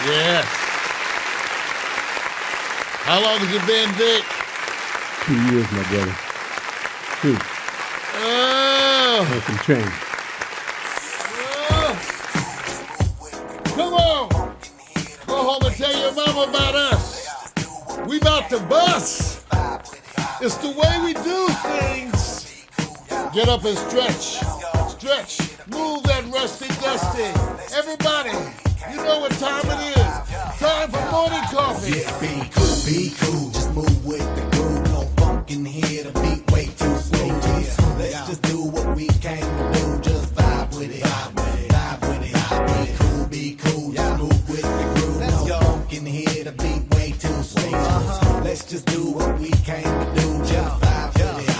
Yes. How long has it been, Vic? 2 years, my brother. 2. Oh. And some change. Come on. Go home and tell your mama about us. We about to bust. It's the way we do things. Get up and stretch. Stretch. Move that rusty dusty. Everybody, you know what time it is. Time for morning coffee. Yeah, be cool. Just move with the groove. No funk in here. The beat way too slow. Yeah. Let's just do what we came to do. Just vibe with it. Vibe with it. Be cool. Just move with the groove. No funk in here. The beat way too slow. Let's just do what we came to do. Just vibe with it.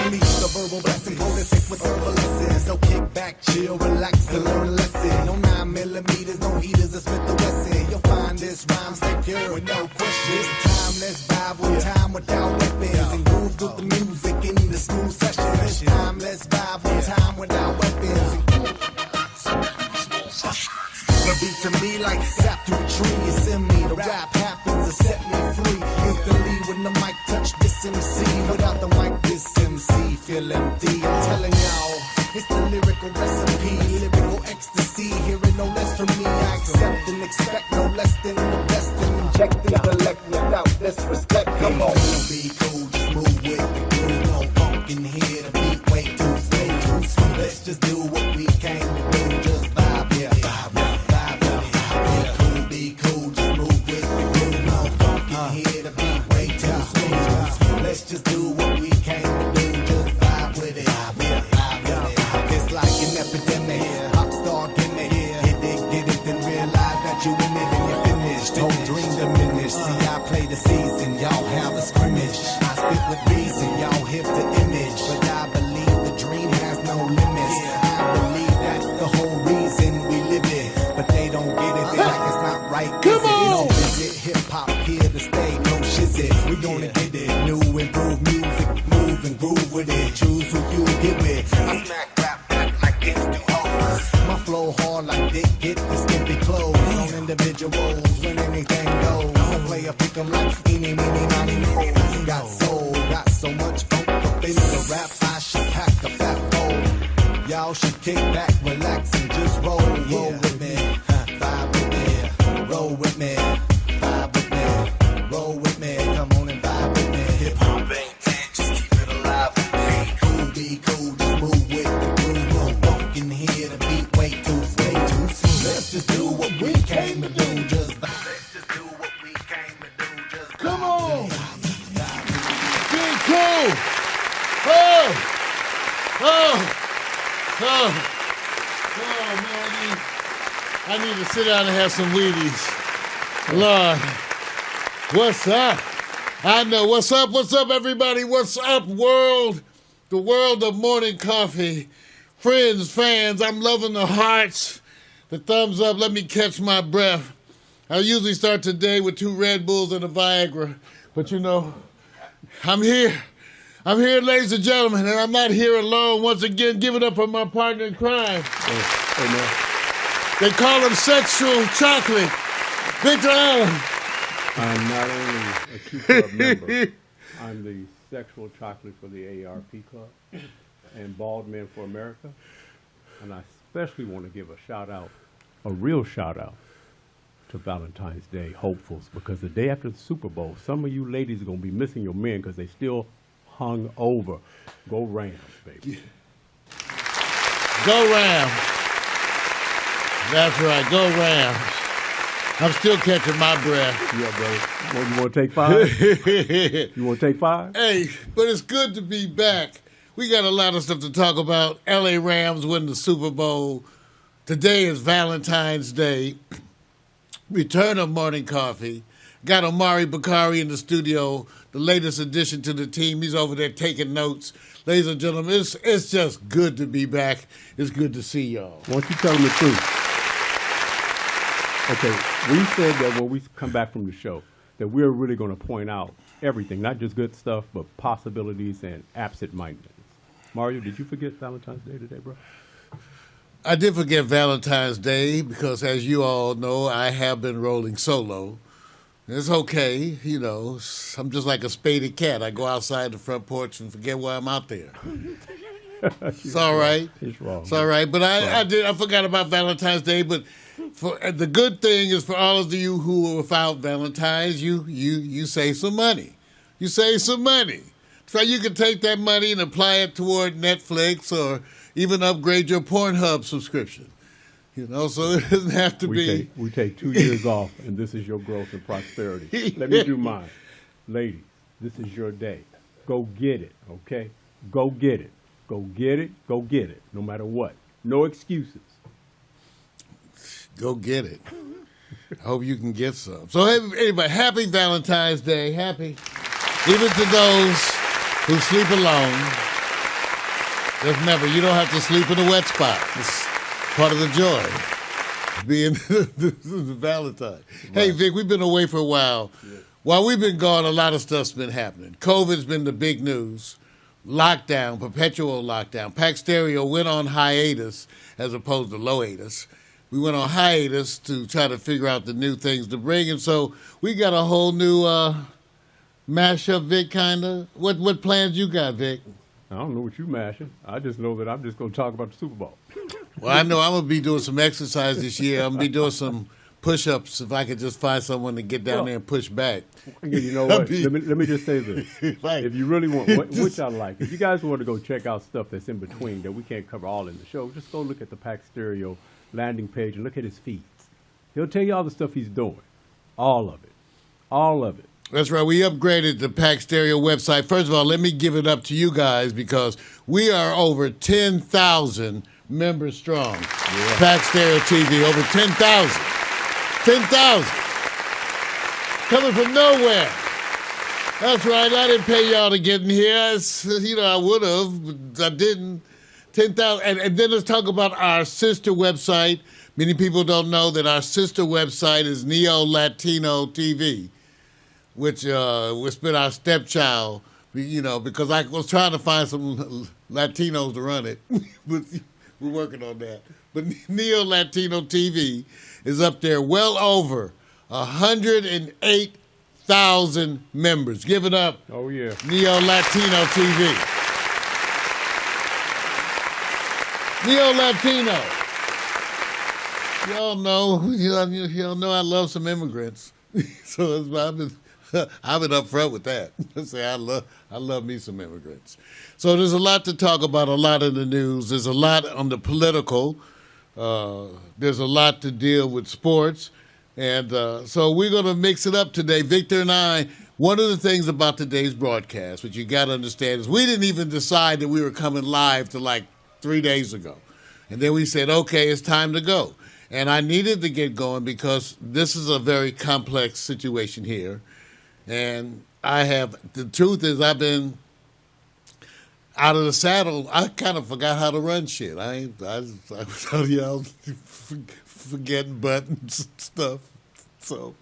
Unleash the verbal blessing, prolific with herbal lessons. So kick back, chill, relax, and learn a lesson. No 9mm, no heaters, it's Smith the Wesson. You'll find this rhyme secure with no question. This time, let's vibe with time without weapons. And groove with the music in the smooth session. This time, let's vibe with time without weapons. The beat to me like sap through a tree. It's in me, the rap happens to set me free. Instantly when the mic touch this MC. Without the mic, this MC feel empty. I'm telling y'all, it's the lyrical recipe. Lyrical ecstasy, hearing no less from me. I accept and expect no less than the best. And inject intellect without disrespect. Come on, be cool, just move with the groove. No funk in here, the beat way too slow. Let's just do what we came to do. Just vibe, yeah, vibe. Let's just do what we came to do. Just vibe with it. It's like an epidemic. Pop star gimmick. Get it, then realize that you in it and you're finished. Don't dream diminish. See, I play the season. Y'all have a scrimmage. I spit with reason. Y'all hip the image. But I believe the dream has no limits. I believe that's the whole reason we live it. But they don't get it. They like it's not right. Come on. Visit hip hop here to stay. No shizit. We gonna get it. New improved music, move and groove with it. Choose who you get with. I smack rap back like it's do hoes. My flow hard like Dick get the skimpy clothes. On individuals when anything goes. I play a pick 'em like eeny, meeny, miny, mo. Got soul, got so much funk up in the rap. I should pack a fat bowl. Y'all should kick back, relax, and just roll with me. Vibe with me, roll with me. Vibe with me, roll with me. Come on and vibe with me. Hip hop ain't dead, just keep it alive with me. Be cool, just move with the groove. No funk in here, the beat way too slow. Let's just do what we came to do. Just vibe. Let's just do what we came to do. Just come on. Be cool. Oh. Man, I need to sit down and have some Wheaties. Lord, what's up? I know. What's up, everybody? What's up, world? The world of morning coffee. Friends, fans, I'm loving the hearts. The thumbs up, let me catch my breath. I usually start today with 2 Red Bulls and a Viagra. But you know, I'm here. I'm here, ladies and gentlemen, and I'm not here alone. Once again, give it up for my partner in crime. They call him Sexual Chocolate. Victor Allen. I'm not only a Q Club member, I'm the Sexual Chocolate for the AARP Club and Bald Men for America. And I especially want to give a shout out, a real shout out, to Valentine's Day hopefuls, because the day after the Super Bowl, some of you ladies are going to be missing your men because they still hung over. Go Rams, baby. Go Rams. That's right, go Rams. I'm still catching my breath. Yeah, brother. You want to take 5? You want to take 5? Hey, but it's good to be back. We got a lot of stuff to talk about. LA Rams win the Super Bowl. Today is Valentine's Day. Return of morning coffee. Got Omari Bakari in the studio, the latest addition to the team. He's over there taking notes. Ladies and gentlemen, it's just good to be back. It's good to see y'all. Why don't you tell them the truth? Okay, we said that when we come back from the show, that we're really going to point out everything, not just good stuff, but possibilities and absent-mindedness. Mario, did you forget Valentine's Day today, bro? I did forget Valentine's Day because, as you all know, I have been rolling solo. It's okay, you know. I'm just like a spaded cat. I go outside the front porch and forget why I'm out there. It's all right. It's wrong. It's all right. But I forgot about Valentine's Day. But the good thing is for all of you who are without Valentine's, you save some money. You save some money. So you can take that money and apply it toward Netflix or even upgrade your Pornhub subscription. You know, so it doesn't have to be. We take 2 years off, and this is your growth and prosperity. Let me do mine. Ladies, this is your day. Go get it, okay? Go get it. Go get it. Go get it, no matter what. No excuses. Go get it. I hope you can get some. So, anybody, happy Valentine's Day. Happy. Even to those who sleep alone. Just remember, you don't have to sleep in a wet spot. It's part of the joy being the Valentine. Right. Hey, Vic, we've been away for a while. Yeah. While we've been gone, a lot of stuff's been happening. COVID's been the big news. Lockdown, perpetual lockdown. Pax Stereo went on hiatus as opposed to loatus. We went on hiatus to try to figure out the new things to bring. And so we got a whole new mashup, Vic, kind of. What plans you got, Vic? I don't know what you mashing. I just know that I'm just going to talk about the Super Bowl. Well, I know I'm going to be doing some exercise this year. I'm going to be doing some push-ups if I could just find someone to get down there and push back. You know what? Let me just say this. If you really want, which I like, if you guys want to go check out stuff that's in between that we can't cover all in the show, just go look at the Pax Stereo landing page and look at his feeds. He'll tell you all the stuff he's doing. All of it. All of it. That's right. We upgraded the Pax Stereo website. First of all, let me give it up to you guys because we are over 10,000 members strong. Yeah. Pax Stereo TV, over 10,000. 10,000. Coming from nowhere. That's right. I didn't pay y'all to get in here. I would have, but I didn't. 10,000. And then let's talk about our sister website. Many people don't know that our sister website is Neo Latino TV, which was been our stepchild, because I was trying to find some Latinos to run it. But we're working on that. But Neo Latino TV is up there, well over 108,000 members. Give it up. Oh, yeah. Neo Latino TV. Neo Latino. Y'all know I love some immigrants. So I've been up front with that. Say I love me some immigrants. So there's a lot to talk about, a lot in the news. There's a lot on the political. There's a lot to deal with sports. And so we're going to mix it up today. Victor and I, one of the things about today's broadcast, which you got to understand, is we didn't even decide that we were coming live till like 3 days ago. And then we said, okay, it's time to go. And I needed to get going because this is a very complex situation here. And the truth is I've been out of the saddle. I kind of forgot how to run shit. I forgetting buttons and stuff. So,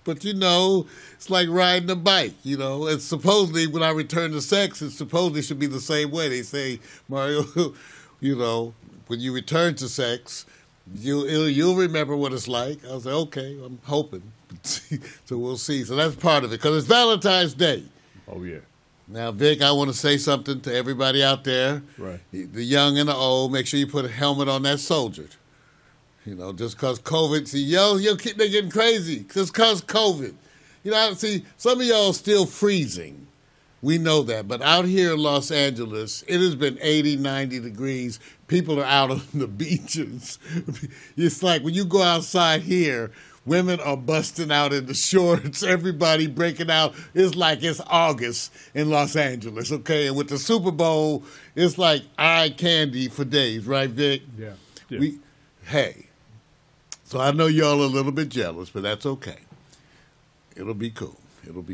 but it's like riding a bike, It's supposedly when I return to sex, it supposedly should be the same way. They say, Mario, when you return to sex, you'll remember what it's like. I was like, okay, I'm hoping. So we'll see. So that's part of it because it's Valentine's Day. Oh, yeah. Now, Vic, I want to say something to everybody out there. Right. The young and the old, make sure you put a helmet on that soldier. Just because COVID. See, they're getting crazy. Just because COVID. See, some of y'all still freezing. We know that. But out here in Los Angeles, it has been 80, 90 degrees. People are out on the beaches. It's like when you go outside here, women are busting out in the shorts. Everybody breaking out. It's like it's August in Los Angeles, okay? And with the Super Bowl, it's like eye candy for days, right, Vic? Yeah. Hey, so I know y'all are a little bit jealous, but that's okay. It'll be cool. So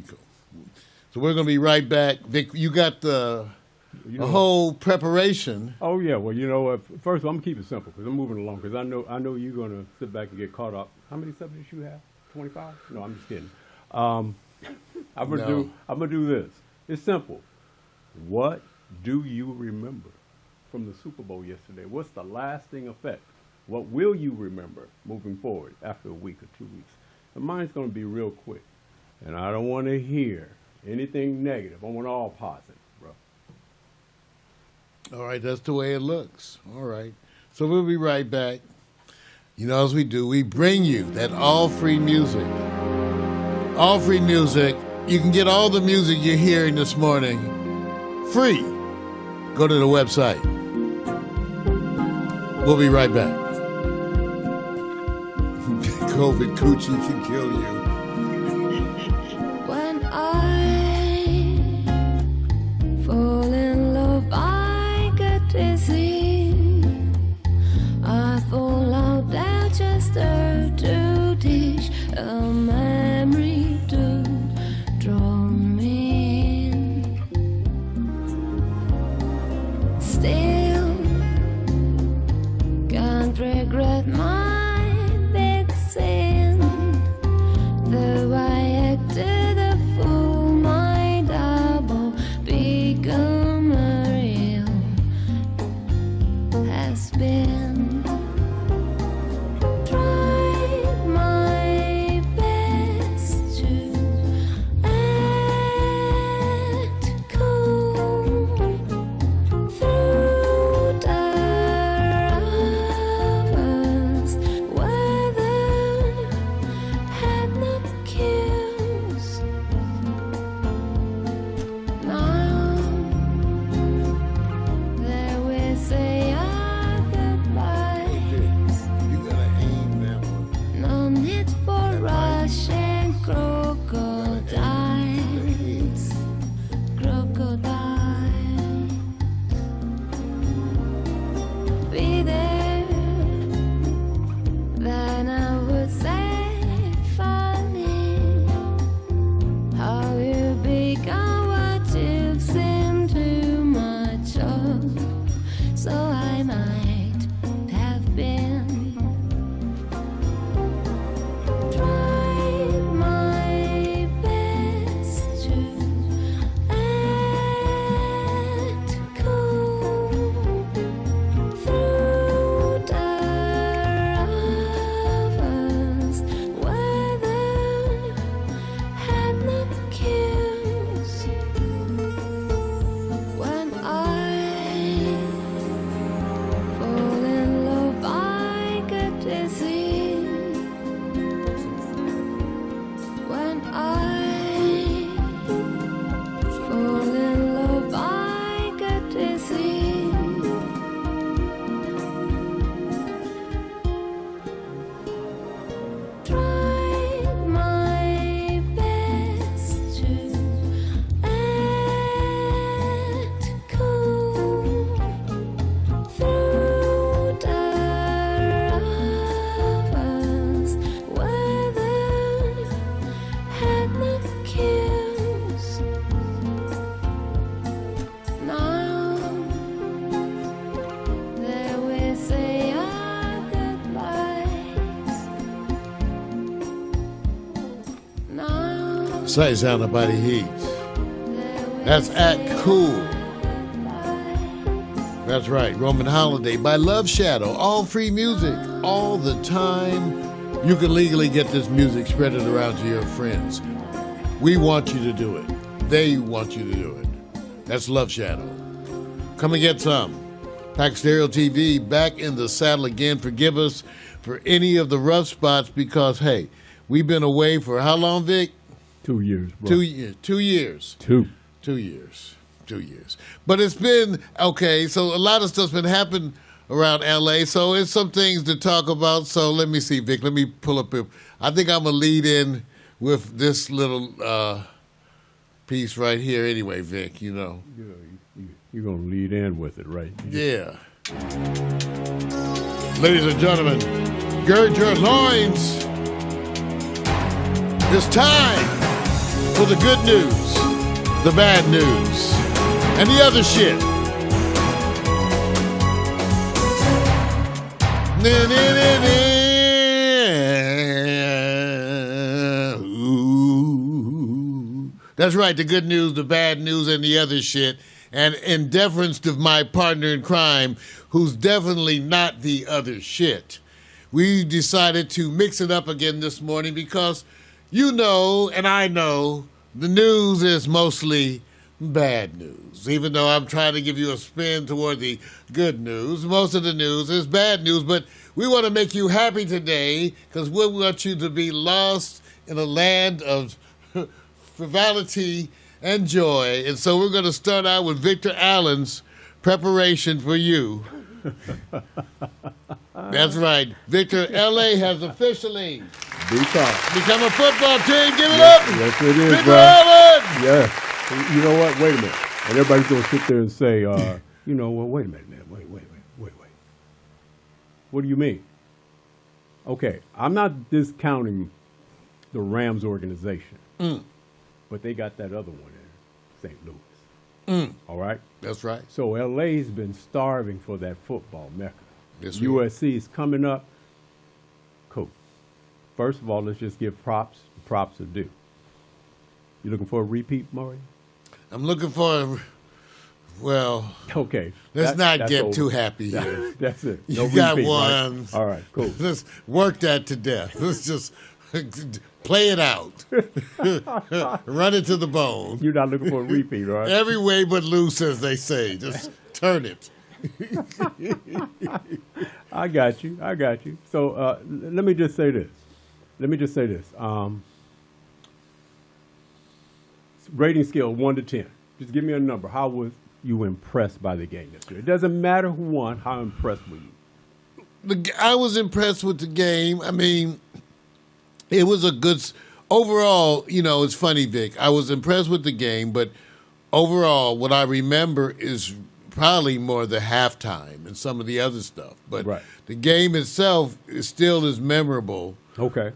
we're going to be right back. Vic, you got the whole preparation. Oh, yeah. Well, first of all, I'm going to keep it simple because I'm moving along because I know you're going to sit back and get caught up. How many subjects you have? 25? No, I'm just kidding. I'm going to do this. It's simple. What do you remember from the Super Bowl yesterday? What's the lasting effect? What will you remember moving forward after a week or 2 weeks? And mine's going to be real quick. And I don't want to hear anything negative. I want all positive, bro. All right, that's the way it looks. All right. So we'll be right back. You know, as we do, we bring you that all-free music. All-free music. You can get all the music you're hearing this morning free. Go to the website. We'll be right back. COVID coochie can kill you. When I fall in love, I get dizzy. I fall out there just to teach a memory to draw me in. Still can't regret my big sin. Though I acted a fool, my double become a real has been. Tried my best to act cool through the hours. Weather had no cues. Now there we say our goodbyes. You gotta aim that one. No need for rushing crocodiles. Crocodiles. Be there. Then I would say funny how you become what you've seen too much of. So I might have been. Tried my best to act cool through the hours. Weather had no cues. When I fall in love, I get dizzy. When I fall in love, I get dizzy. Tried my best to act cool through the hours. Weather had no cues. Now there we say our goodbyes. Now Say sound by the heat. That's Act Cool. That's right. Roman Holiday by Love Shadow. All free music all the time. You can legally get this music, spread it around to your friends. We want you to do it. They want you to do it. That's Love Shadow. Come and get some. Pax Stereo TV back in the saddle again. Forgive us for any of the rough spots because, hey, we've been away for how long, Vic? 2 years, bro. 2 years. 2 years. 2. 2 years. 2 years. But it's been, okay, so a lot of stuff's been happening around L.A., so it's some things to talk about. So let me see, Vic. Let me pull up. I think I'm going to lead in with this little piece right here anyway, Vic, you know. You're going to lead in with it, right? Yeah. Ladies and gentlemen, gird your loins. It's time for the good news, the bad news, and the other shit. Ooh. That's right, the good news, the bad news, and the other shit. And in deference to my partner in crime, who's definitely not the other shit, we decided to mix it up again this morning because you know, and I know, the news is mostly bad news. Even though I'm trying to give you a spin toward the good news, most of the news is bad news. But we want to make you happy today because we want you to be lost in a land of frivolity and joy. And so we're going to start out with Victor Allen's preparation for you. That's right. Victor, L.A. has officially become a football team. Give it up. Yes, it is, Victor bro. Allen. Yes. You know what? Wait a minute. And everybody's going to sit there and say, you know, well, wait a minute, man. Wait. What do you mean? Okay, I'm not discounting the Rams organization, but they got that other one in St. Louis. All right? That's right. So LA's been starving for that football mecca. Yes, USC is coming up. Cool. First of all, let's just give props. Props are due. You looking for a repeat, Maury? I'm looking for well, okay. Let's not that's get over. too happy here. That's it. You No got repeat, one. Right? All right, cool. Let's work that to death. Let's just play it out. Run it to the bone. You're not looking for a repeat, right? Every way but loose, as they say. Just turn it. I got you. So let me just say this. Rating scale 1 to 10. Just give me a number. How was you impressed by the game this year? It doesn't matter who won. How impressed were you? I was impressed with the game. I mean, it was a good overall. You know, it's funny, Vic. I was impressed with the game, but overall, what I remember is probably more the halftime and some of the other stuff. But right. The game itself is still as memorable. Okay.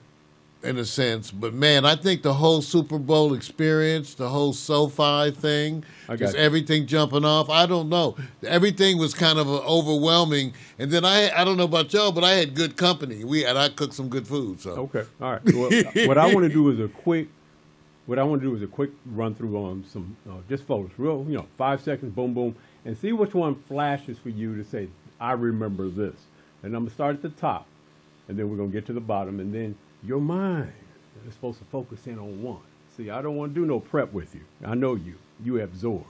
In a sense, but man, I think the whole Super Bowl experience, the whole SoFi thing, just everything jumping off. I don't know. Everything was kind of overwhelming. And then I don't know about y'all, but I had good company. I cooked some good food. So okay, all right. Well, what I want to do is a quick run through on some just photos, real 5 seconds, boom, boom, and see which one flashes for you to say I remember this. And I'm gonna start at the top, and then we're gonna get to the bottom, and then your mind is supposed to focus in on one. See, I don't want to do no prep with you. I know you. You absorb.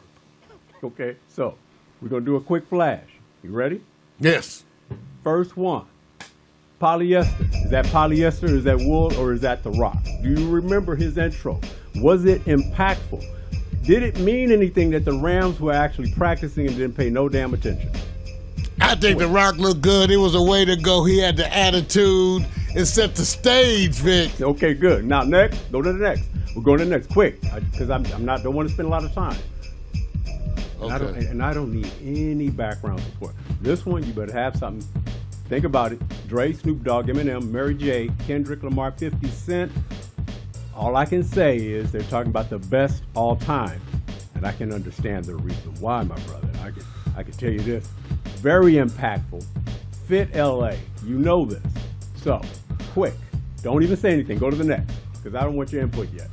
Okay? So, we're going to do a quick flash. You ready? Yes. First one. Polyester. Is that polyester? Is that wool? Or is that The Rock? Do you remember his intro? Was it impactful? Did it mean anything that the Rams were actually practicing and didn't pay no damn attention? I think The Rock looked good. It was a way to go. He had the attitude. It set the stage, Vic. Okay, good. Now next, go to the next. We're going to the next, quick, because don't want to spend a lot of time. Okay. And I don't need any background support. This one, you better have something. Think about it. Dre, Snoop Dogg, Eminem, Mary J, Kendrick Lamar, 50 Cent. All I can say is they're talking about the best all time, and I can understand the reason why, my brother. I can tell you this. Very impactful. Fit LA. You know this. So, quick. Don't even say anything. Go to the next, because I don't want your input yet.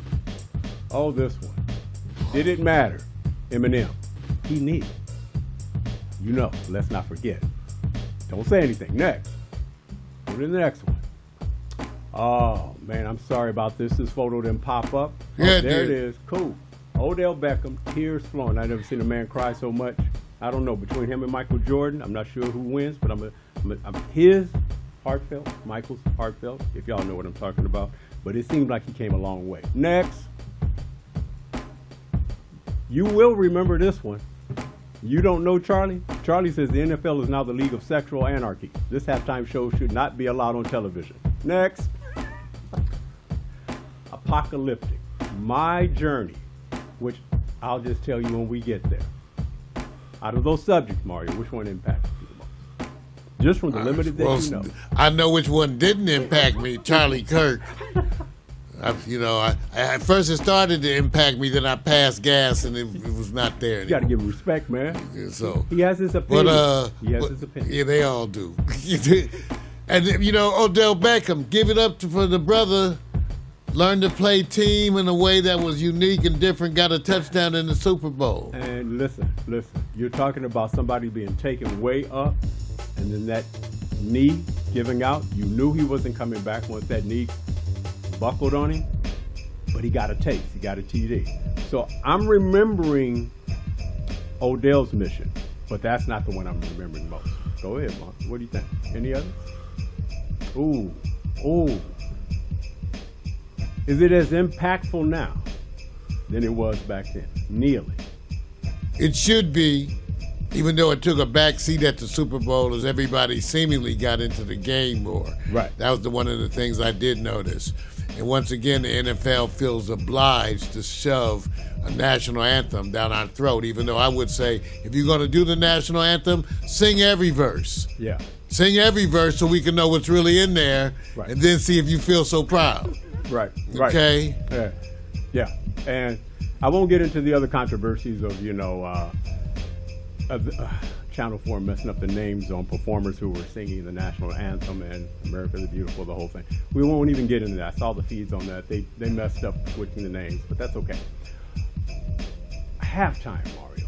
Oh, this one. Did it matter? Eminem. He needed. You know, let's not forget. Don't say anything. Next. Go to the next one. Oh, man, I'm sorry about this. This photo didn't pop up. Yeah, there it is. Cool. Odell Beckham, tears flowing. I've never seen a man cry so much. I don't know. Between him and Michael Jordan, I'm not sure who wins, but I'm his heartfelt, Michael's heartfelt, if y'all know what I'm talking about. But it seemed like he came a long way. Next. You will remember this one. You don't know Charlie? Charlie says the NFL is now the league of sexual anarchy. This halftime show should not be allowed on television. Next. Apocalyptic. My journey, which I'll just tell you when we get there. Out of those subjects, Mario, which one impacted you the most? Just from the limited that you know. I know which one didn't impact me, Charlie Kirk. At first it started to impact me, then I passed gas and it was not there anymore. You got to give him respect, man. So he has his opinion. His opinion. Yeah, they all do. And Odell Beckham, give it up for the brother learned to play team in a way that was unique and different, got a touchdown in the Super Bowl. And listen. You're talking about somebody being taken way up, and then that knee giving out. You knew he wasn't coming back once that knee buckled on him, but he got a taste. He got a TD. So I'm remembering Odell's mission, but that's not the one I'm remembering most. Go ahead, Mark. What do you think? Any others? Ooh. Is it as impactful now than it was back then? Nearly. It should be, even though it took a back seat at the Super Bowl as everybody seemingly got into the game more. Right. That was one of the things I did notice. And once again, the NFL feels obliged to shove a national anthem down our throat, even though I would say, if you're going to do the national anthem, sing every verse. Yeah. Sing every verse so we can know what's really in there, Right. and then see if you feel so proud. Right. Okay? Yeah. And I won't get into the other controversies of, Channel 4 messing up the names on performers who were singing the national anthem and America the Beautiful, the whole thing. We won't even get into that. I saw the feeds on that. They messed up switching the names, but that's okay. Halftime, Mario.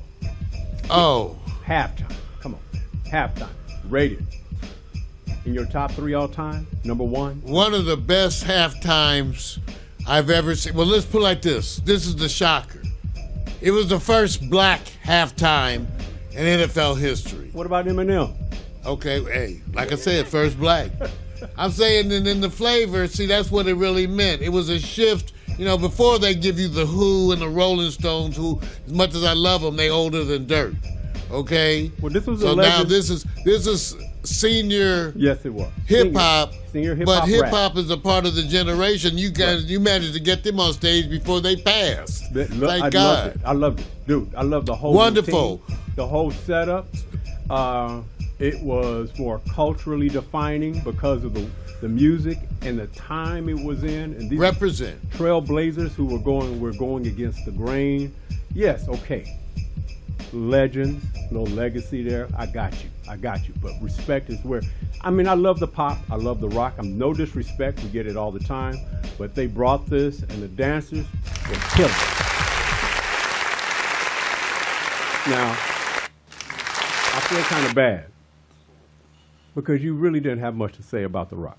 Oh. Halftime. Come on. Halftime. Rated. In your top 3 all time, number 1? One of the best halftimes I've ever seen. Well, let's put it like this. This is the shocker. It was the first black halftime in NFL history. What about Eminem? Okay, hey, like I said, first black. I'm saying and in the flavor, see, that's what it really meant. It was a shift. Before they give you the Who and the Rolling Stones, who, as much as I love them, they older than dirt. Okay? Well, this was so a now legend. this is senior Yes, it was. hip hop. Senior hip-hop But hip rap. hop is a part of the generation. You guys, you managed to get them on stage before they passed. Thank God. I loved it, dude. I loved the whole Wonderful. routine, the whole setup. It was more culturally defining because of the music and the time it was in. And these Represent. trailblazers who were going against the grain. Yes, okay. Legends, no legacy there. I got you. But respect is where. I love the pop. I love the rock. I'm no disrespect. We get it all the time. But they brought this, and the dancers were killing it. Now, I feel kind of bad because you really didn't have much to say about the rock.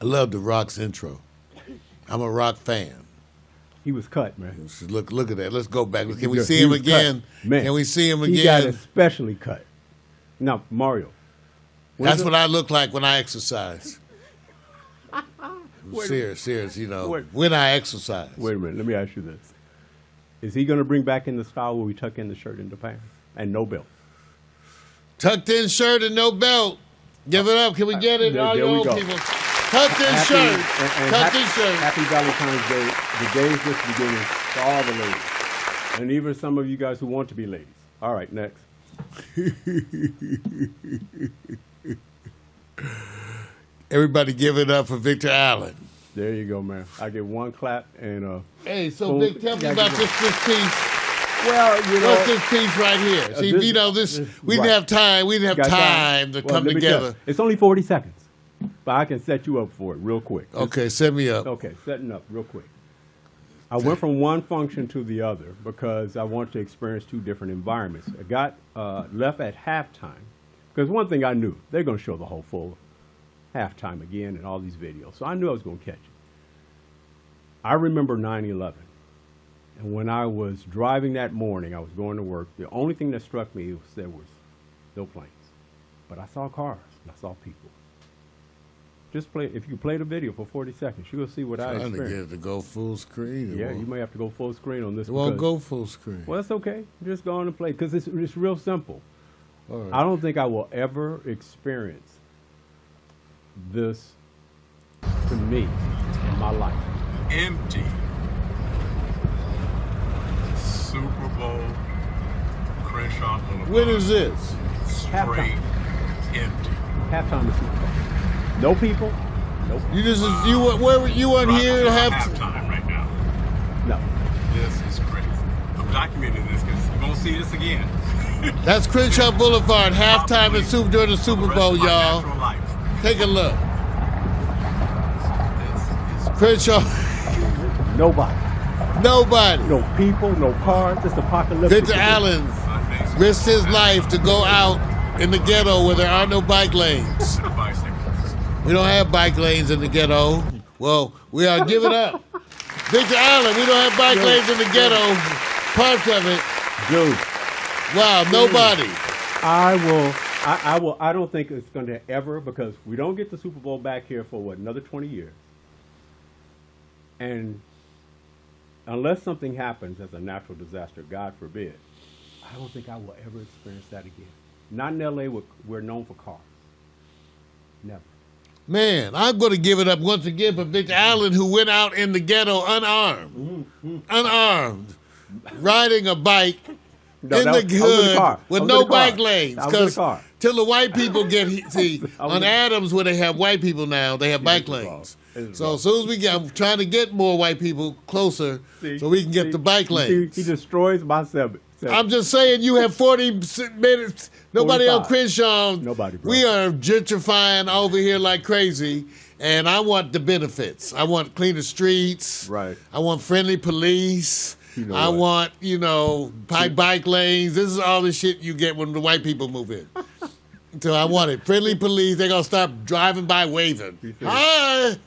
I love the Rock's intro. I'm a Rock fan. He was cut, man. Look at that. Let's go back. Can we He see him was again? cut. Man, Can we see him He got again? especially cut. Now, Mario. That's what I look like when I exercise. Wait. Serious, Wait. when I exercise. Wait a minute. Let me ask you this. Is he going to bring back in the style where we tuck in the shirt and the pants and no belt? Tucked in shirt and no belt. Give it up. Can we get it? All you There we old go. people. Tucked in shirt. Tucked in shirt. Happy Valentine's Day. The day is just beginning for all the ladies. And even some of you guys who want to be ladies. All right, next. Everybody give it up for Victor Allen. There you go, man. I get one clap and Hey, so Boom. Vic, tell me Yeah, about give this piece. well, What's this piece right here? See, this- we didn't right. have time. We didn't have got time to Well, come let me tell together. you, it's only 40 seconds, but I can set you up for it real quick. Okay, set me up. Okay, setting up real quick. I went from one function to the other because I want to experience 2 different environments. I got left at halftime because one thing I knew, they're going to show the whole full halftime again and all these videos. So I knew I was going to catch it. I remember 9/11. And when I was driving that morning, I was going to work. The only thing that struck me was there was no planes. But I saw cars and I saw people. Just play, if you play the video for 40 seconds, you'll see what I Trying to get experienced. it to go full screen. Yeah, you may have to go full screen on this. It won't because- go full screen. Well, it's okay. Just go on and play because it's real simple. All right. I don't think I will ever experience this to me in my life. Empty. Super Bowl, Crenshaw Boulevard. When is this? Straight Halftime. empty. Halftime is Super Bowl. No people. Nope. You just where were you weren't Right here to before have halftime right now. No. This is crazy. I'm documenting this because you won't see this again. That's Crenshaw Boulevard halftime and Super during the Super Bowl, y'all. Life. Take a look. This is Crenshaw, Nobody. nobody. No people, no cars, just apocalyptic. Victor Allen risked his life to go out in the ghetto where there are no bike lanes. We don't have bike lanes in the ghetto. Well, we are giving up. Victor Allen, we don't have bike lanes in the ghetto. Parts of it. Dude, Wow, nobody. I don't think it's going to ever, because we don't get the Super Bowl back here for another 20 years. And unless something happens as a natural disaster, God forbid, I don't think I will ever experience that again. Not in LA, we're known for cars. Never. Man, I'm going to give it up once again for Victor Allen, who went out in the ghetto unarmed, riding a bike No, in that the was- I was in the hood car. with I was no in the car. bike lanes. I was in the Because car. till the white people get, see, was on in- Adams where they have white people now, they have bike this is wrong. lanes. This is So wrong. as soon as we get, I'm trying to get more white people closer so we can get the bike lanes. He destroys my seven. I'm just saying, you have 40 minutes. Nobody 45. on Crenshaw. Nobody, bro. We are gentrifying over here like crazy, and I want the benefits. I want cleaner streets. Right. I want friendly police. You know I what? want, bike lanes. This is all the shit you get when the white people move in. So I want it. Friendly police. They're going to stop driving by waving. You see? Hi.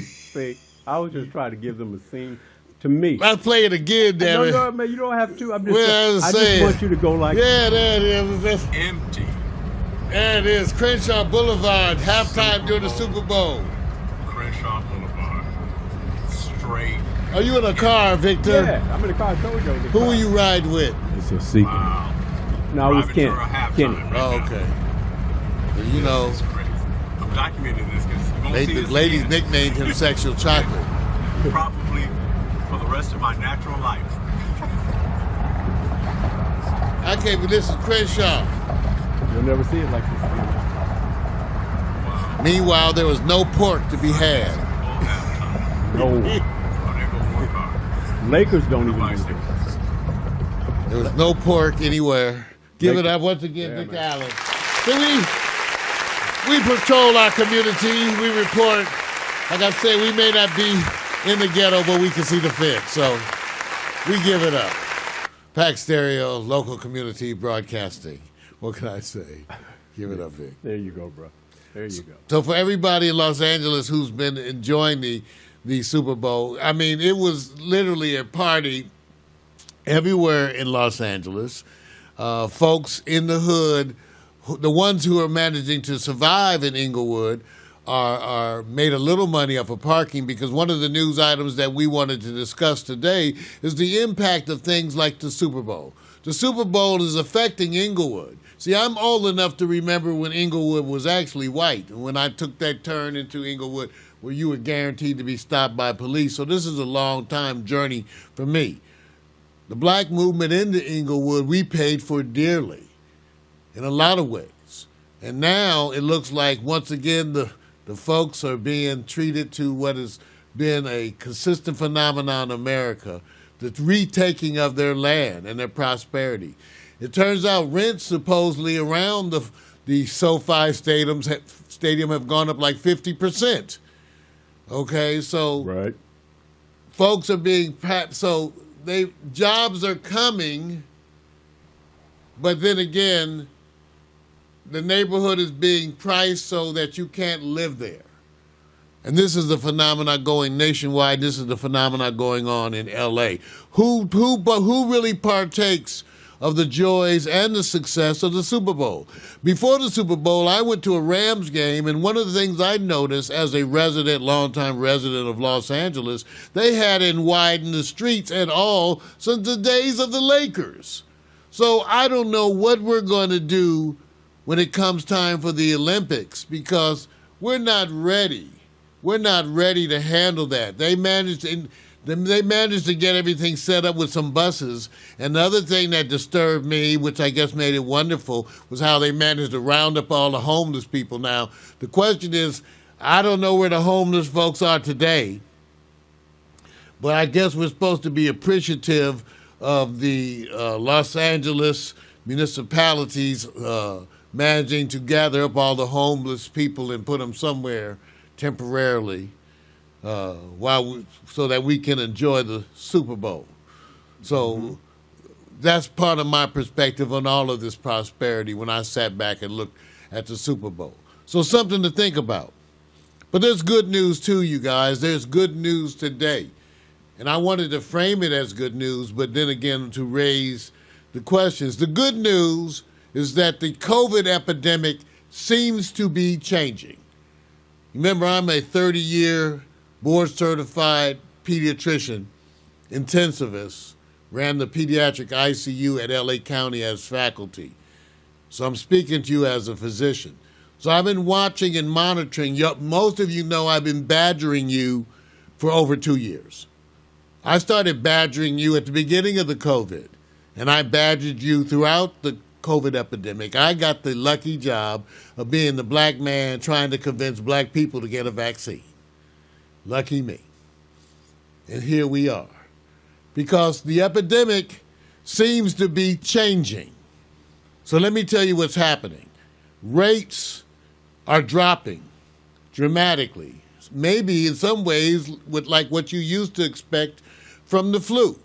See, I was just trying to give them a scene. To me, Let's play it again, damn it. no, man, you don't have to. I'm just. Well, I saying. just want you to go like. Yeah, there it is. That's- Empty. There it is, Crenshaw Boulevard, halftime during the Super Bowl. Crenshaw Boulevard. Straight. Are you in a car, Victor? Yeah, I'm in the car. I told you. I was in the Who car. were you riding with? It's a secret. Wow. No, it was Driving Kenny. through a halftime Kenny. right Oh, now. okay. Well, you know, This is crazy. I'm documenting this because you won't see the this ladies again. nicknamed him Sexual Chocolate. Probably for the rest of my natural life. I can't believe this is Crenshaw. You'll never see it like this again. Wow. Meanwhile, there was no pork to be had. All halftime. No. Oh, there goes one car. Lakers don't even Nobody do sticks. this. There was no pork anywhere. Give it up once again, Yeah, Victor man. Allen. See, we patrol our community. We report. Like I said, we may not be in the ghetto, but we can see the fence. So we give it up. Pax Stereo, local community broadcasting. What can I say? Give it up, Vic. There you go, bro. There you go. So for everybody in Los Angeles who's been enjoying the Super Bowl, I mean, it was literally a party everywhere in Los Angeles. Folks in the hood, the ones who are managing to survive in Inglewood, are made a little money off of parking, because one of the news items that we wanted to discuss today is the impact of things like the Super Bowl. The Super Bowl is affecting Inglewood. See, I'm old enough to remember when Inglewood was actually white, and when I took that turn into Inglewood where you were guaranteed to be stopped by police. So this is a long time journey for me. The black movement into Inglewood, we paid for dearly in a lot of ways. And now it looks like, once again, the folks are being treated to what has been a consistent phenomenon in America, the retaking of their land and their prosperity. It turns out rents supposedly around the SoFi stadium have gone up like 50%. Okay, so Right. folks are being so jobs are coming, but then again, the neighborhood is being priced so that you can't live there. And this is the phenomenon going nationwide. This is the phenomenon going on in LA. Who really partakes of the joys and the success of the Super Bowl? Before the Super Bowl, I went to a Rams game, and one of the things I noticed as a longtime resident of Los Angeles, they hadn't widened the streets at all since the days of the Lakers. So I don't know what we're going to do when it comes time for the Olympics, because we're not ready. We're not ready to handle that. They managed to get everything set up with some buses. And the other thing that disturbed me, which I guess made it wonderful, was how they managed to round up all the homeless people. Now, the question is, I don't know where the homeless folks are today, but I guess we're supposed to be appreciative of the Los Angeles municipalities managing to gather up all the homeless people and put them somewhere temporarily. so that we can enjoy the Super Bowl. So that's part of my perspective on all of this prosperity when I sat back and looked at the Super Bowl. So something to think about. But there's good news too, you guys. There's good news today. And I wanted to frame it as good news, but then again to raise the questions. The good news is that the COVID epidemic seems to be changing. Remember, I'm a 30-year board-certified pediatrician, intensivist, ran the pediatric ICU at LA County as faculty. So I'm speaking to you as a physician. So I've been watching and monitoring. Most of you know I've been badgering you for over 2 years. I started badgering you at the beginning of the COVID, and I badgered you throughout the COVID epidemic. I got the lucky job of being the black man trying to convince black people to get a vaccine. Lucky me. And here we are. Because the epidemic seems to be changing. So let me tell you what's happening. Rates are dropping dramatically. Maybe in some ways with like what you used to expect from the flu.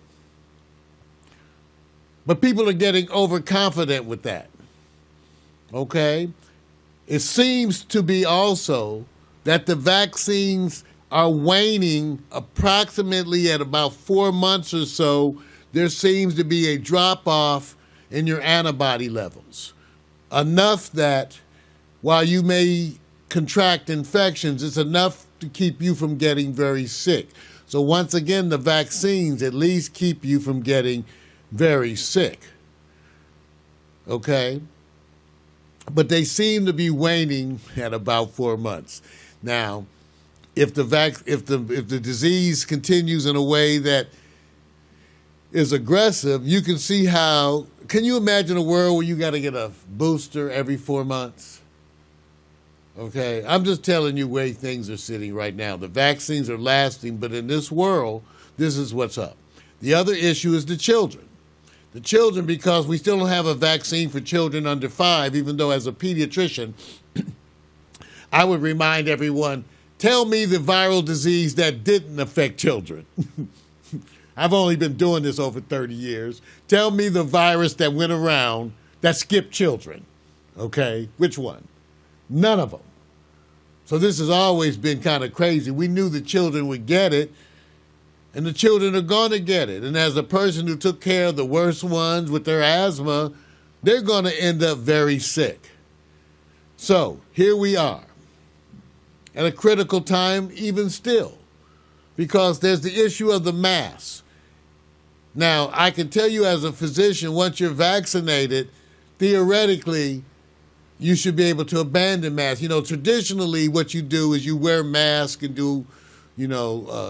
But people are getting overconfident with that. Okay? It seems to be also that the vaccines are waning approximately at about 4 months or so. There seems to be a drop-off in your antibody levels. Enough that while you may contract infections, it's enough to keep you from getting very sick. So once again, the vaccines at least keep you from getting very sick. Okay? But they seem to be waning at about 4 months. Now, if the disease continues in a way that is aggressive, you can see how. Can you imagine a world where you got to get a booster every 4 months? Okay, I'm just telling you where things are sitting right now. The vaccines are lasting, but in this world, this is what's up. The other issue is the children. The children, because we still don't have a vaccine for children under 5, even though as a pediatrician, I would remind everyone, tell me the viral disease that didn't affect children. I've only been doing this over 30 years. Tell me the virus that went around that skipped children. Okay, which one? None of them. So this has always been kind of crazy. We knew the children would get it, and the children are going to get it. And as a person who took care of the worst ones with their asthma, they're going to end up very sick. So here we are at a critical time even still, because there's the issue of the mask. Now, I can tell you as a physician, once you're vaccinated, theoretically, you should be able to abandon masks. You know, traditionally what you do is you wear masks and do,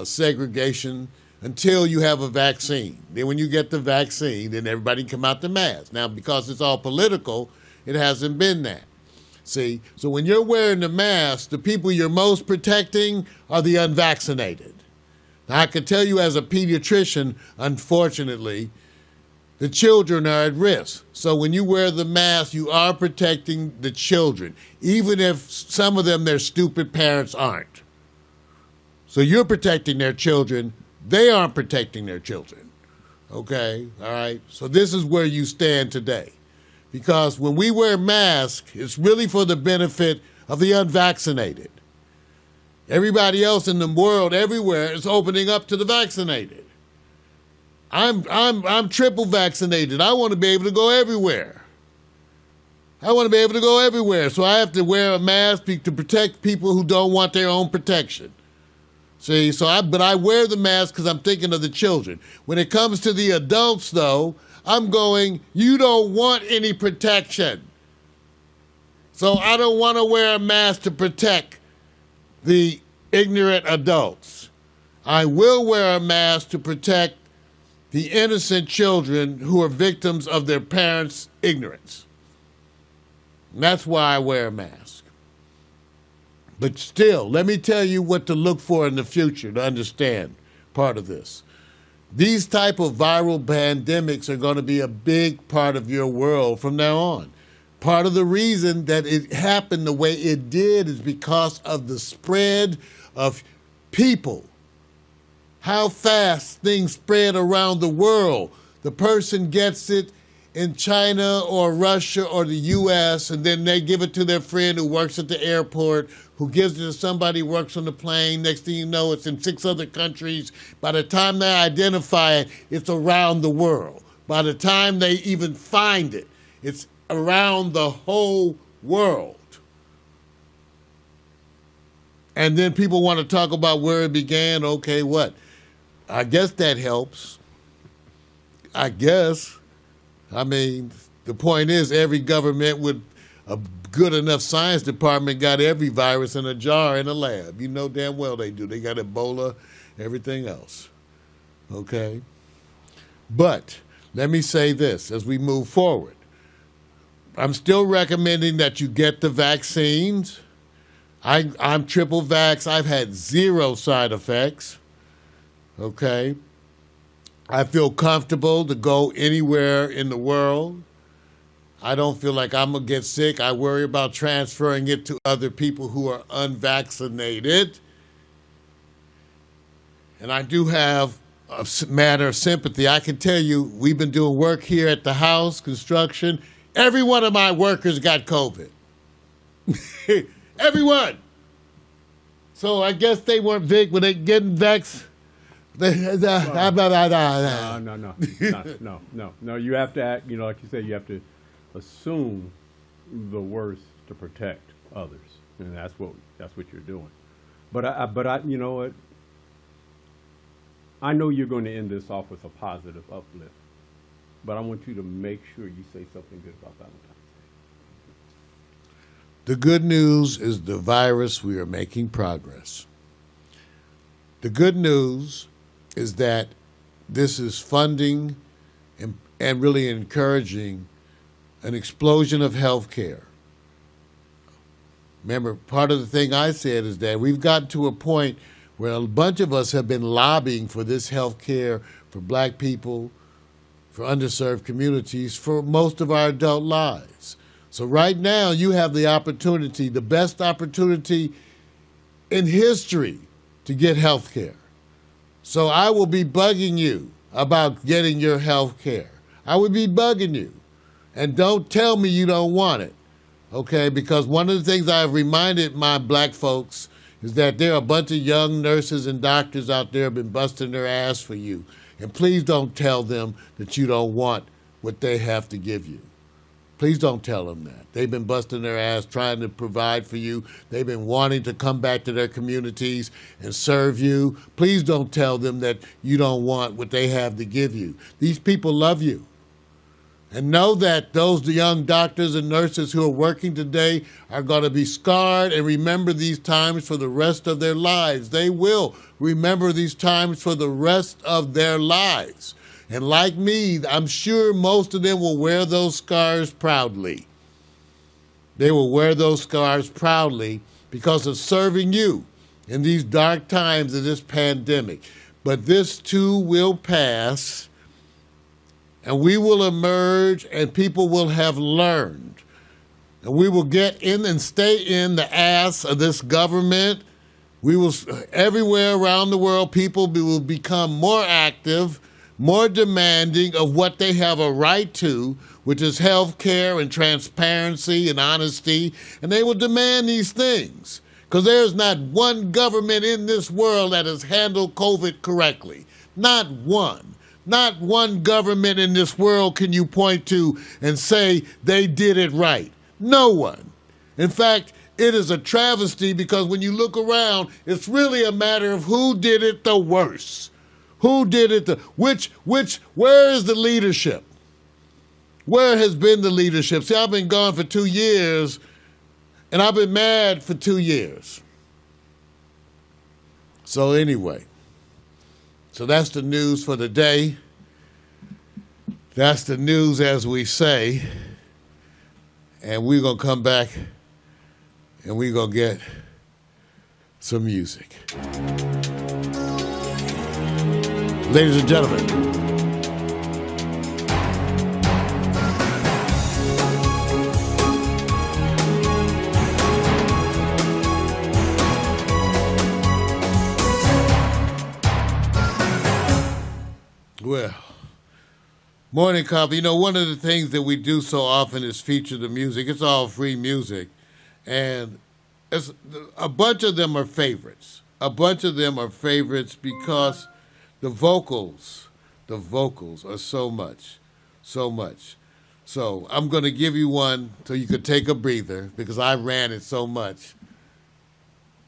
segregation until you have a vaccine. Then when you get the vaccine, then everybody can come out the mask. Now, because it's all political, it hasn't been that. See, so when you're wearing the mask, the people you're most protecting are the unvaccinated. Now, I can tell you as a pediatrician, unfortunately, the children are at risk. So when you wear the mask, you are protecting the children, even if some of them, their stupid parents aren't. So you're protecting their children. They aren't protecting their children. Okay? All right? So this is where you stand today. Because when we wear masks, it's really for the benefit of the unvaccinated. Everybody else in the world, everywhere, is opening up to the vaccinated. I'm triple vaccinated. I want to be able to go everywhere. So I have to wear a mask to protect people who don't want their own protection. See, but I wear the mask because I'm thinking of the children. When it comes to the adults, though, I'm going, you don't want any protection. So I don't want to wear a mask to protect the ignorant adults. I will wear a mask to protect the innocent children who are victims of their parents' ignorance. And that's why I wear a mask. But still, let me tell you what to look for in the future to understand part of this. These type of viral pandemics are going to be a big part of your world from now on. Part of the reason that it happened the way it did is because of the spread of people, how fast things spread around the world. The person gets it in China or Russia or the U.S., and then they give it to their friend who works at the airport, who gives it to somebody who works on the plane. Next thing you know, it's in 6 other countries. By the time they identify it, it's around the world. By the time they even find it, it's around the whole world. And then people want to talk about where it began. Okay, what? I guess that helps. I guess. I mean, the point is every government with a good enough science department got every virus in a jar in a lab. You know damn well they do. They got Ebola, everything else. Okay? But let me say this as we move forward. I'm still recommending that you get the vaccines. I'm triple vax. I've had 0 side effects. Okay? I feel comfortable to go anywhere in the world. I don't feel like I'm going to get sick. I worry about transferring it to other people who are unvaccinated. And I do have a matter of sympathy. I can tell you, we've been doing work here at the house, construction. Every one of my workers got COVID. Everyone. So I guess they weren't when they getting vaccinated. No. You have to act. Like you said, you have to assume the worst to protect others, and that's what you're doing. But I, you know what? I know you're going to end this off with a positive uplift, but I want you to make sure you say something good about Valentine's Day. The good news is the virus, we are making progress. The good news is that this is funding and really encouraging an explosion of health care. Remember, part of the thing I said is that we've gotten to a point where a bunch of us have been lobbying for this health care for black people, for underserved communities, for most of our adult lives. So right now you have the opportunity, the best opportunity in history to get health care. So I will be bugging you about getting your health care. I would be bugging you. And don't tell me you don't want it, okay? Because one of the things I've reminded my black folks is that there are a bunch of young nurses and doctors out there who have been busting their ass for you. And please don't tell them that you don't want what they have to give you. Please don't tell them that. They've been busting their ass trying to provide for you. They've been wanting to come back to their communities and serve you. Please don't tell them that you don't want what they have to give you. These people love you. And know that those young doctors and nurses who are working today are going to be scarred and remember these times for the rest of their lives. They will remember these times for the rest of their lives. And like me, I'm sure most of them will wear those scars proudly. They will wear those scars proudly because of serving you in these dark times of this pandemic. But this too will pass, and we will emerge, and people will have learned. And we will get in and stay in the ass of this government. We will, everywhere around the world, people will become more active, more demanding of what they have a right to, which is health care and transparency and honesty, and they will demand these things. Because there's not one government in this world that has handled COVID correctly. Not one. Not one government in this world can you point to and say they did it right. No one. In fact, it is a travesty because when you look around, it's really a matter of who did it the worst. Who did it where is the leadership? Where has been the leadership? See, I've been gone for 2 years, and I've been mad for 2 years. So anyway, so that's the news for the day. That's the news, as we say. And we're going to come back, and we're going to get some music. Ladies and gentlemen, Well, morning coffee. You know, one of the things that we do so often is feature the music. It's all free music. And a bunch of them are favorites. A bunch of them are favorites because the vocals are so much. So I'm going to give you one so you could take a breather because I ran it so much.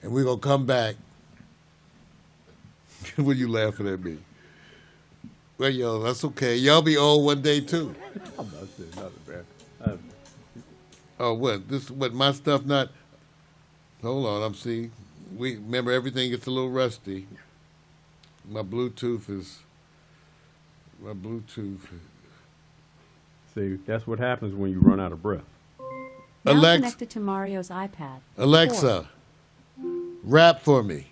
And we're going to come back. What are you laughing at me? Well, yo, that's okay. Y'all be old one day, too. I'm about to say another, man. Oh, what? What, my stuff not... Hold on, I'm see. Remember, everything gets a little rusty. My Bluetooth is... See, that's what happens when you run out of breath. Now connected to Mario's iPad. Alexa, rap for me.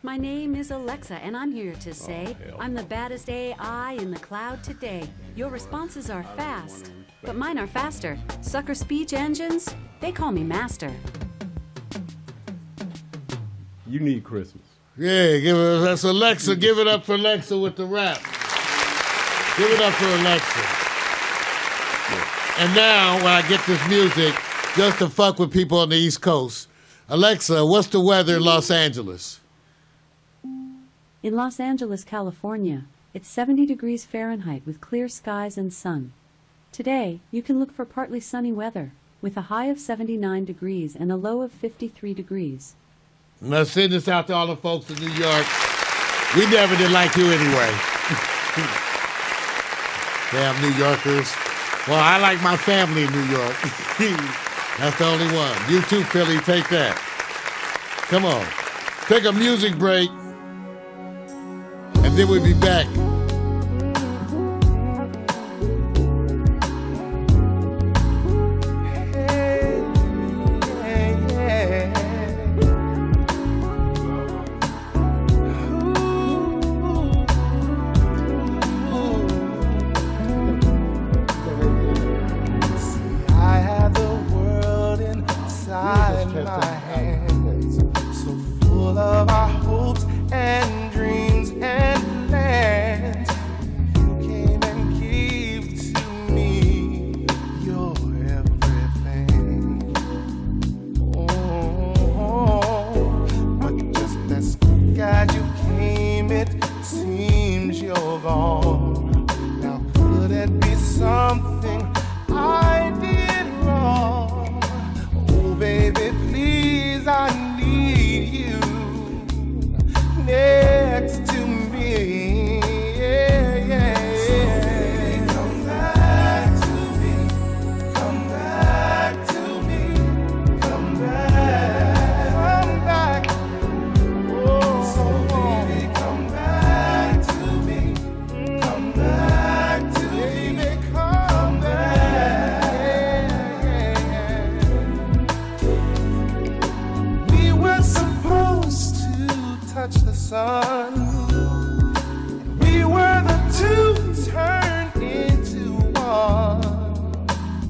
My name is Alexa, and I'm here to say hell I'm the baddest AI in the cloud today. Your responses are fast, but mine are faster. Sucker speech engines, they call me master. You need Christmas. Yeah, that's Alexa. Give it up for Alexa with the rap. Give it up for Alexa. And now, when I get this music, just to fuck with people on the East Coast, Alexa, what's the weather in Los Angeles? In Los Angeles, California, it's 70 degrees Fahrenheit with clear skies and sun. Today, you can look for partly sunny weather, with a high of 79 degrees and a low of 53 degrees. Now send this out to all the folks in New York. We never did like you anyway. Damn New Yorkers. Well, I like my family in New York. That's the only one. You too, Philly, take that. Come on. Take a music break. And then we'll be back. I have the world inside my hands, so full of our hopes and dreams and plans. You came and gave to me your everything. Oh, but just as God you came, it seems you're gone. Now could it be something I did wrong? Oh baby, please, I need you next to me. Yeah, yeah, yeah. Come back to me. Come back to me. Come back. Come back. Oh, so baby, come back to me. Come back to me. Baby, come back. Yeah, yeah, yeah. We were supposed to touch the sun. We were the two turned into one.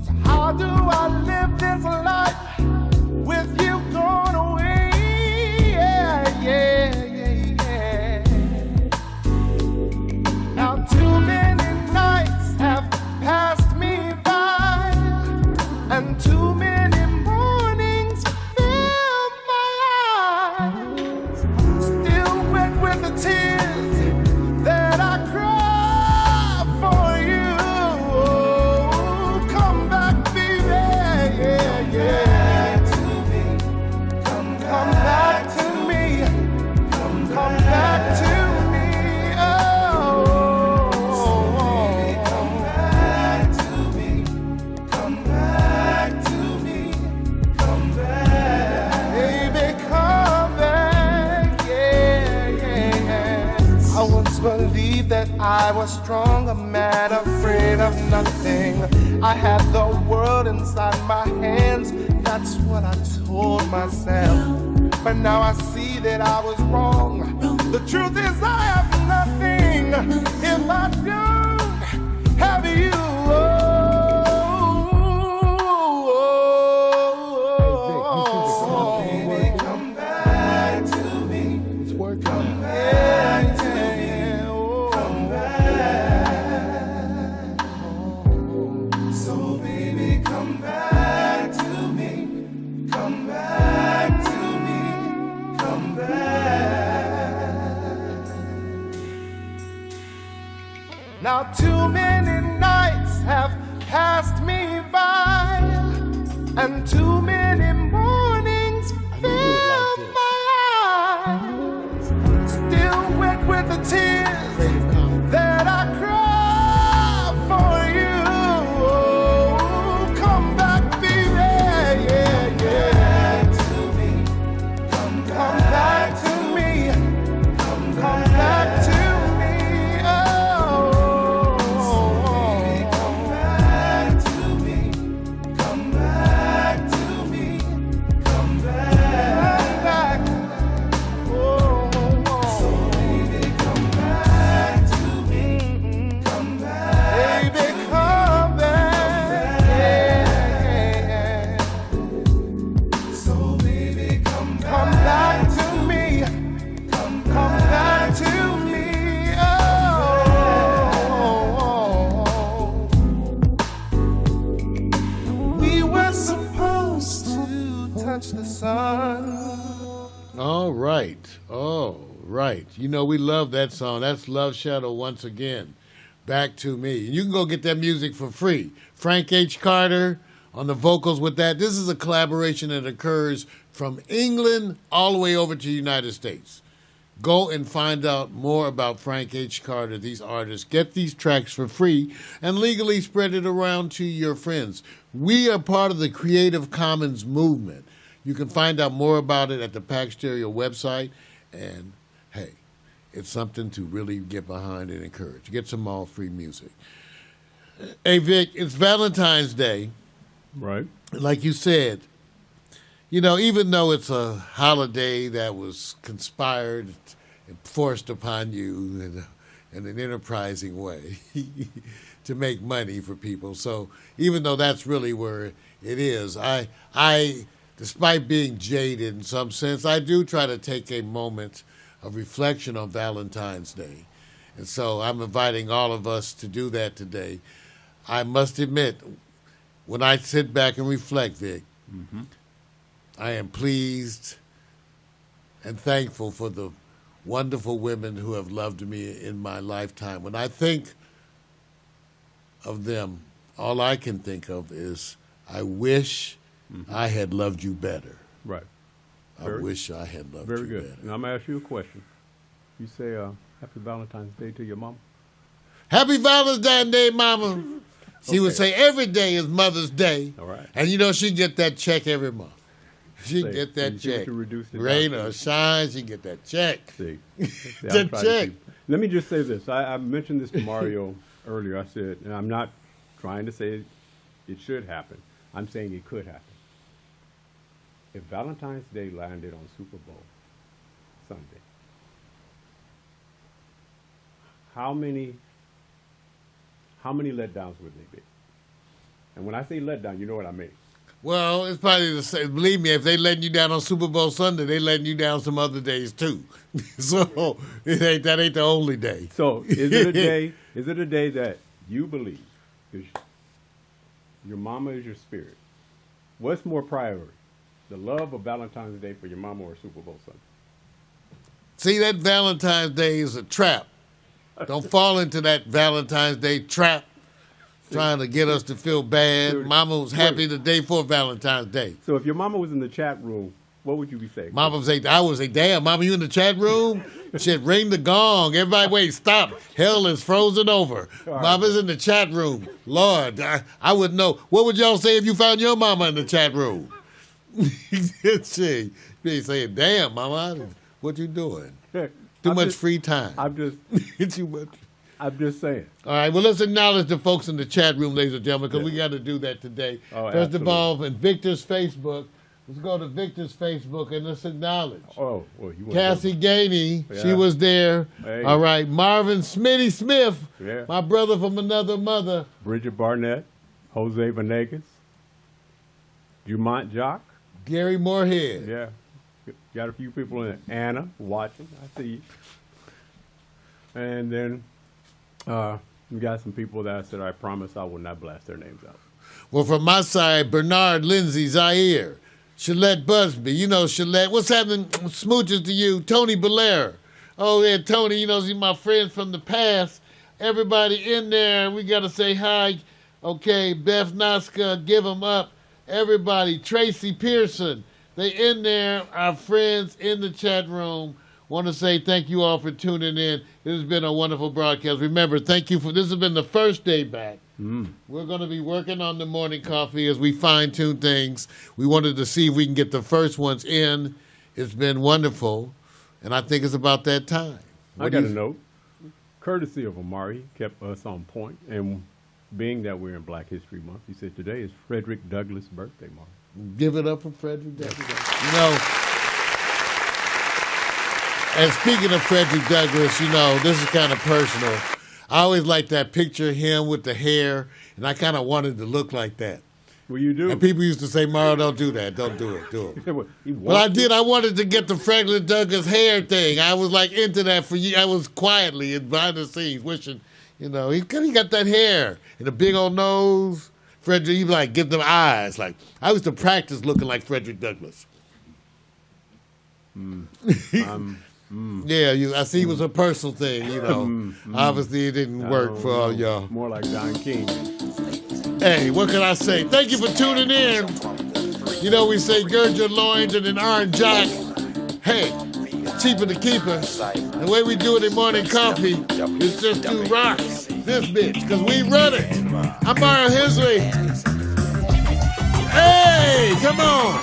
So how do I live this life with you gone away? Yeah, yeah, yeah, yeah. Now too many nights have passed me by, and too many mornings fill my eyes. Still wet with the tears that I cry for you. Oh, come back, baby. Yeah, yeah. Come back to me. Come back to me. Oh, come back to me. Come back to me. Come back. Baby, come back. Yeah, yeah, yeah. I once believed that I was strong, a man afraid of nothing. I had the world inside my hands. That's what I told myself. But now I see that I was wrong. The truth is I have nothing if I don't have you. Oh, baby, come back to me. It's working. Come back to Now too many nights have passed me by, and too many mornings fill my eyes, still wet with the tears that I cry for you. Oh, come back, baby, yeah, yeah. Come back to me, come back to me. The sun. All right. You know, we love that song. That's Love Shadow once again. Back to Me. And you can go get that music for free. Frank H. Carter on the vocals with that. This is a collaboration that occurs from England all the way over to the United States. Go and find out more about Frank H. Carter, these artists. Get these tracks for free and legally spread it around to your friends. We are part of the Creative Commons movement. You can find out more about it at the Pax Stereo website. And, hey, it's something to really get behind and encourage. Get some all free music. Hey, Vic, it's Valentine's Day. Right. Like you said, you know, even though it's a holiday that was conspired and forced upon you in an enterprising way to make money for people. So even though that's really where it is, I despite being jaded in some sense, I do try to take a moment of reflection on Valentine's Day. And so I'm inviting all of us to do that today. I must admit, when I sit back and reflect, Vic, I am pleased and thankful for the wonderful women who have loved me in my lifetime. When I think of them, all I can think of is, I wish I had loved you better. Right. I wish I had loved you Very good. better. And I'm going to ask you a question. You say Happy Valentine's Day to your mom? Happy Valentine's Day, Mama. She would say every day is Mother's Day. All right. And you know, she get that check every month. She get that check. Rain or shine, she get that check. See. That check. Let me just say this. I mentioned this to Mario earlier. I said, and I'm not trying to say it should happen. I'm saying it could happen. If Valentine's Day landed on Super Bowl Sunday, how many letdowns would they be? And when I say letdown, you know what I mean. Well, it's probably the same. Believe me, if they letting you down on Super Bowl Sunday, they letting you down some other days too. So that ain't the only day. So is it a day? Is it a day that you believe? Because your mama is your spirit. What's more priority? The love of Valentine's Day for your mama or Super Bowl Sunday? See, that Valentine's Day is a trap. Don't fall into that Valentine's Day trap, trying to get us to feel bad. Mama was happy the day before Valentine's Day. So if your mama was in the chat room, what would you be saying? Mama would say, I would say, damn, Mama, you in the chat room? Shit, ring the gong. Everybody, wait, stop. Hell is frozen over. Right. Mama's in the chat room. Lord, I wouldn't know. What would y'all say if you found your mama in the chat room? See, they saying, damn, Mama, what you doing? Too much free time. I'm just Too much. I'm just saying. All right, well, let's acknowledge the folks in the chat room, ladies and gentlemen, because we got to do that today. Oh, First of all, in Victor's Facebook, let's go to Victor's Facebook and let's acknowledge. Oh, well, you want Cassie Gainey, Yeah. she was there. Hey. All right, Marvin Smitty Smith, Yeah. my brother from another mother. Bridget Barnett, Jose Venegas, Dumont Jock. Gary Moorhead. Yeah. Got a few people in it. Anna watching. I see you. And then we got some people that I said I promise I will not blast their names out. Well, from my side, Bernard Lindsay Zaire, Shalette Busby. You know Shalette. What's happening? Smooches to you. Tony Belair. Oh, yeah, Tony, you know, he's my friend from the past. Everybody in there, we got to say hi. Okay, Beth Noska, give them up. Everybody, Tracy Pearson, they in there, our friends in the chat room. Want to say thank you all for tuning in. It has been a wonderful broadcast. Remember, thank you for, this has been the first day back. We're going to be working on the morning coffee as we fine-tune things. We wanted to see if we can get the first ones in. It's been wonderful, and I think it's about that time. I got a note. Courtesy of Amari, kept us on point, and being that we're in Black History Month, he said today is Frederick Douglass' birthday month. Give it up for Frederick Douglass. You know, and speaking of Frederick Douglass, you know, this is kind of personal. I always liked that picture of him with the hair, and I kind of wanted to look like that. Well, you do. And people used to say, Mario, don't do that. Don't do it. Do it. You Well, I want did. I wanted to get the Frederick Douglass hair thing. I was like into that for years. I was quietly and behind the scenes wishing, you know, he got that hair and a big old nose. Frederick, he like give them eyes. Like I used to practice looking like Frederick Douglass. Yeah, I see it was a personal thing, you know. Obviously, it didn't work for all y'all. more like Don King. Hey, what can I say? Thank you for tuning in. You know, we say gird your loins and an orange jock. Hey, cheaper to keep us. The way we do it in morning coffee is just do rocks. This bitch, because we run it. I'm Mario Hemsley. Hey, come on.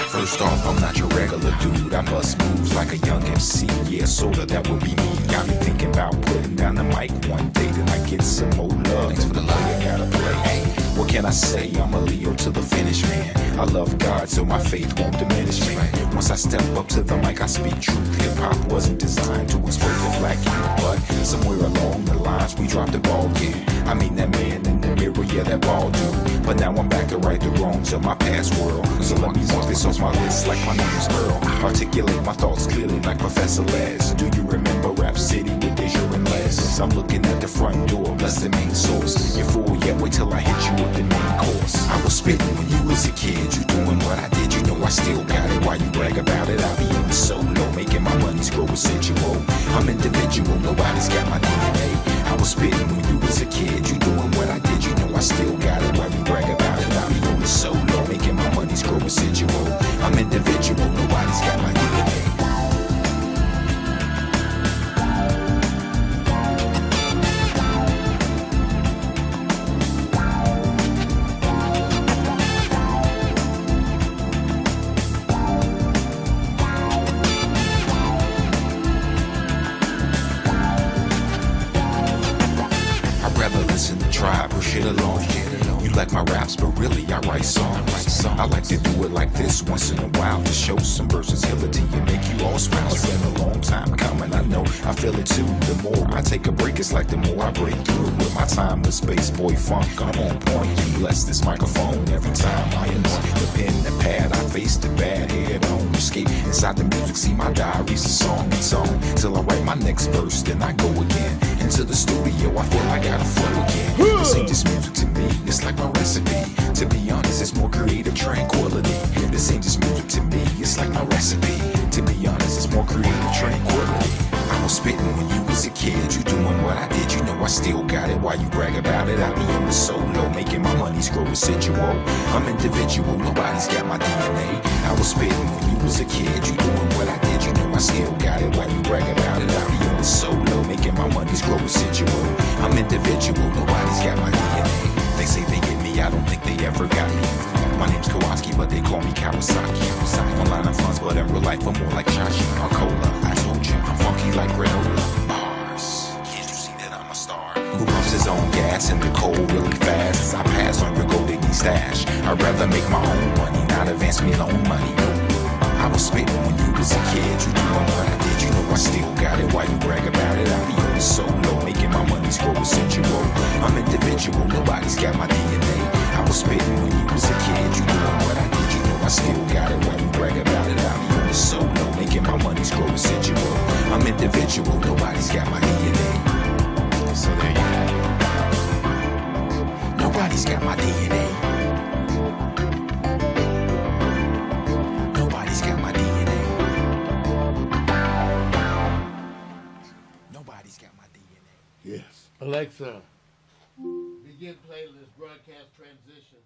First off, I'm not your regular dude. I bust moves like a young MC. Yeah, sorta, that would be me. Got me thinking about putting down the mic one day. Then I get some more love. Thanks for the love I gotta play. Hey, what can I say? I'm a Leo to the finish, man. I love God, so my faith won't diminish me. Once I step up to the mic, I speak truth. Hip-hop wasn't designed to exploit the black youth, but somewhere along the lines, we dropped the ball, kid. I mean, that man in the mirror, yeah, that ball dude. But now I'm back to right the wrongs of my past world. So let me walk this off my list like my name's Earl. Articulate my thoughts clearly like Professor Les. Do you remember Rap City with Deja and Les? I'm looking at the front door, bless the main source. You're full yet, wait till I hit you with the main course. I was spitting when you was a kid, you doing what I did, you know I still got it. Why you brag about it? I be on the solo, making my money's grow residual. I'm individual, nobody's got my DNA. I was spitting when you was a kid, you doing what I did, you know I still got it. Why you brag about it? I be on the solo, making my money's grow residual. I'm individual, nobody's got my DNA. I'd rather listen to Tribe or shit alone. You like my raps, but really I write songs. I like to do it like this once in a while to show some versatility and make you all smile. It's been a long time coming, I know, I feel it too. The more I take a break, it's like the more I break through. With my timeless space boy funk, I'm on point and bless this microphone every time I anoint the pen, the pad. I face the bad head on escape inside the music. See my diary's a song and song till I write my next verse, then I go again into the studio. I feel I gotta flow again. This ain't just music to me, it's like my recipe. To be honest, it's more creative tranquility. This ain't just music to me, it's like my recipe. To be honest, it's more creative tranquility. I was spitting when you was a kid, you doing what I did, you know I still got it. Why you brag about it? I be on the solo, making my money's grow residual. I'm individual, nobody's got my DNA. I was spitting when you was a kid, you doing what I did, you know I still got it. Why you brag about it? I be on the solo, making my money's grow residual. I'm individual, nobody's got my DNA. They say they get me, I don't think they ever got me. My name's Kowalski, but they call me Kawasaki. Online I'm funds, but in real life I'm more like Shashi or Cola. I told you, I'm funky like granola. Bars, can't you see that I'm a star? Who pumps his own gas in the cold really fast? As I pass on your gold digging stash. I'd rather make my own money, not advance me loan money. No. I was spitting when you was a kid, you doing what I did, you know I still got it. Why you brag about it? I be on the solo, making my money's grow residual. I'm individual, nobody's got my DNA. I was spitting when you was a kid, you doing what I did, you know I still got it. Why you brag about it? I be on the solo, making my money's grow residual. I'm individual, nobody's got my DNA. So there you go. Nobody's got my DNA. Nobody's got my DNA. Nobody's got my DNA. Yes. Alexa, begin playlist broadcast transition.